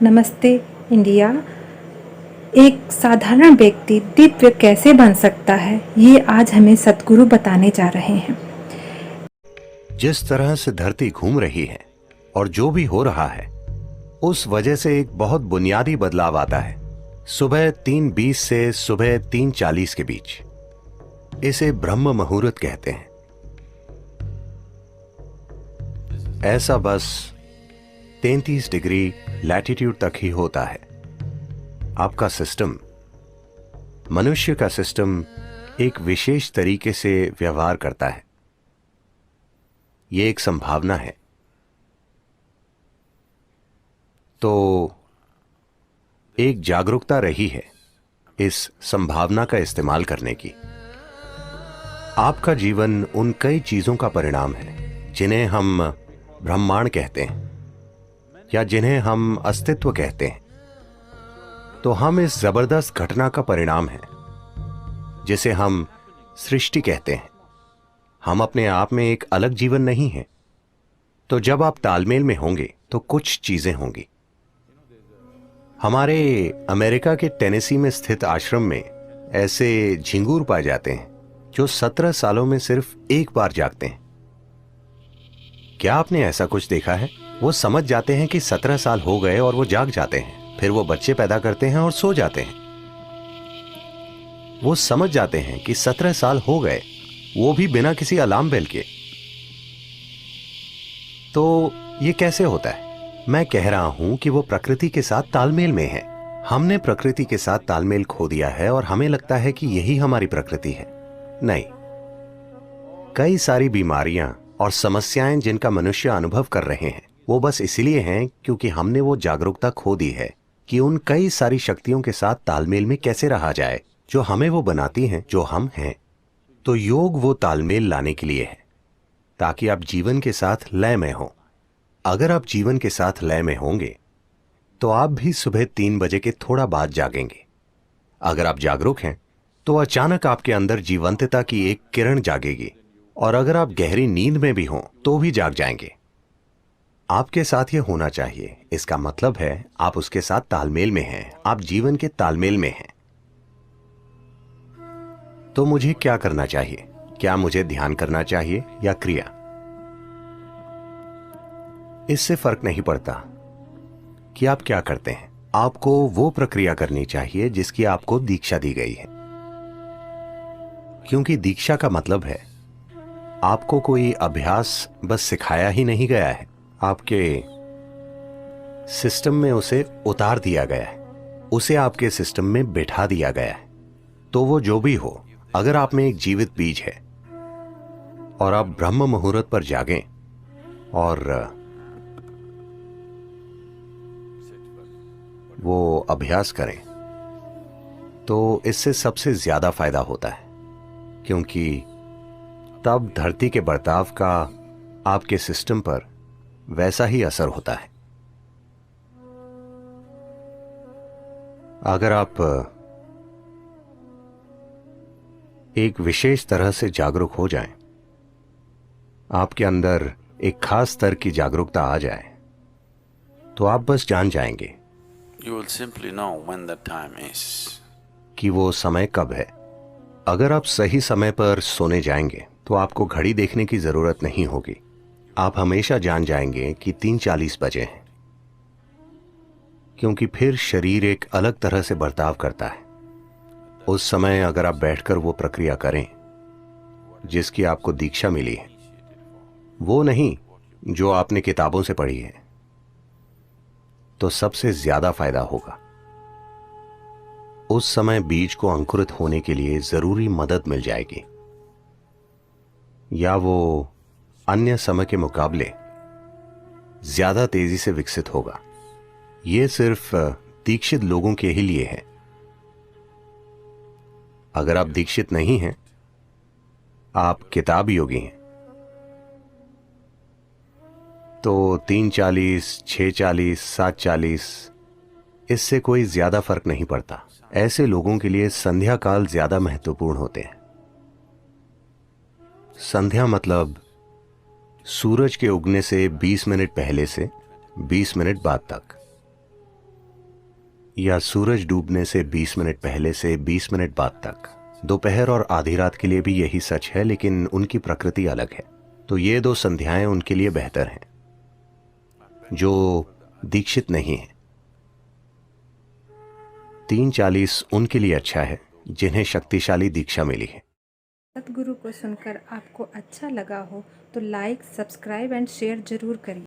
नमस्ते इंडिया। एक साधारण व्यक्ति दिव्य कैसे बन सकता है, ये आज हमें सद्गुरु बताने जा रहे हैं। जिस तरह से धरती घूम रही है और जो भी हो रहा है, उस वजह से एक बहुत बुनियादी बदलाव आता है सुबह 3:20 से सुबह 3:40 के बीच। इसे ब्रह्म मुहूर्त कहते हैं। ऐसा बस 33 डिग्री लैटिट्यूड तक ही होता है। आपका सिस्टम, मनुष्य का सिस्टम एक विशेष तरीके से व्यवहार करता है। यह एक संभावना है। तो एक जागरूकता रही है इस संभावना का इस्तेमाल करने की। आपका जीवन उन कई चीजों का परिणाम है जिन्हें हम ब्रह्मांड कहते हैं या जिन्हें हम अस्तित्व कहते हैं। तो हम इस जबरदस्त घटना का परिणाम है जिसे हम सृष्टि कहते हैं। हम अपने आप में एक अलग जीवन नहीं है। तो जब आप तालमेल में होंगे तो कुछ चीजें होंगी। हमारे अमेरिका के टेनेसी में स्थित आश्रम में ऐसे झिंगूर पाए जाते हैं जो 17 सालों में सिर्फ एक बार जागते हैं। क्या आपने ऐसा कुछ देखा है? वो समझ जाते हैं कि 17 साल हो गए और वो जाग जाते हैं। फिर वो बच्चे पैदा करते हैं और सो जाते हैं। वो समझ जाते हैं कि 17 साल हो गए, वो भी बिना किसी अलार्म बेल के। तो ये कैसे होता है? मैं कह रहा हूं कि वो प्रकृति के साथ तालमेल में है। हमने प्रकृति के साथ तालमेल खो दिया है और हमें लगता है कि यही हमारी प्रकृति है। नहीं, कई सारी बीमारियां और समस्याएं जिनका मनुष्य अनुभव कर रहे हैं, वो बस इसलिए हैं क्योंकि हमने वो जागरूकता खो दी है कि उन कई सारी शक्तियों के साथ तालमेल में कैसे रहा जाए जो हमें वो बनाती हैं जो हम हैं। तो योग वो तालमेल लाने के लिए है ताकि आप जीवन के साथ लय में हो। अगर आप जीवन के साथ लय में होंगे तो आप भी सुबह 3 बजे के थोड़ा बाद जागेंगे। अगर आप जागरूक हैं तो अचानक आपके अंदर जीवंतता की एक किरण जागेगी, और अगर आप गहरी नींद में भी हों तो भी जाग जाएंगे। आपके साथ ये होना चाहिए। इसका मतलब है आप उसके साथ तालमेल में हैं, आप जीवन के तालमेल में हैं। तो मुझे क्या करना चाहिए? क्या मुझे ध्यान करना चाहिए या क्रिया? इससे फर्क नहीं पड़ता कि आप क्या करते हैं। आपको वो प्रक्रिया करनी चाहिए जिसकी आपको दीक्षा दी गई है, क्योंकि दीक्षा का मतलब है आपको कोई अभ्यास बस सिखाया ही नहीं गया है, आपके सिस्टम में उसे उतार दिया गया है, उसे आपके सिस्टम में बिठा दिया गया है। तो वो जो भी हो, अगर आप में एक जीवित बीज है और आप ब्रह्म मुहूर्त पर जागें और वो अभ्यास करें, तो इससे सबसे ज्यादा फायदा होता है, क्योंकि तब धरती के बर्ताव का आपके सिस्टम पर वैसा ही असर होता है। अगर आप एक विशेष तरह से जागरूक हो जाएं, आपके अंदर एक खास स्तर की जागरूकता आ जाए, तो आप बस जान जाएंगे You will simply know when the time is. कि वो समय कब है। अगर आप सही समय पर सोने जाएंगे तो आपको घड़ी देखने की जरूरत नहीं होगी। आप हमेशा जान जाएंगे कि 3:40 बजे हैं, क्योंकि फिर शरीर एक अलग तरह से बर्ताव करता है। उस समय अगर आप बैठकर वो प्रक्रिया करें जिसकी आपको दीक्षा मिली है, वो नहीं जो आपने किताबों से पढ़ी है, तो सबसे ज्यादा फायदा होगा। उस समय बीज को अंकुरित होने के लिए जरूरी मदद मिल जाएगी, या वो अन्य समय के मुकाबले ज्यादा तेजी से विकसित होगा। यह सिर्फ दीक्षित लोगों के ही लिए है। अगर आप दीक्षित नहीं हैं, आप किताब योगी हैं, तो 3:40, 6:40, 7:40 इससे कोई ज्यादा फर्क नहीं पड़ता। ऐसे लोगों के लिए संध्या काल ज्यादा महत्वपूर्ण होते हैं। संध्या मतलब सूरज के उगने से 20 मिनट पहले से 20 मिनट बाद तक। या सूरज डूबने से 20 मिनट पहले से 20 मिनट बाद तक। दोपहर और आधी रात के लिए भी यही सच है, लेकिन उनकी प्रकृति अलग है। तो ये 2 संध्याएं उनके लिए बेहतर हैं जो दीक्षित नहीं है। 3:40 उनके लिए अच्छा है जिन्हें शक्तिशाली दीक्षा मिली है। सतगुरु को सुनकर आपको अच्छा लगा हो तो लाइक, सब्सक्राइब एंड शेयर जरूर करिए।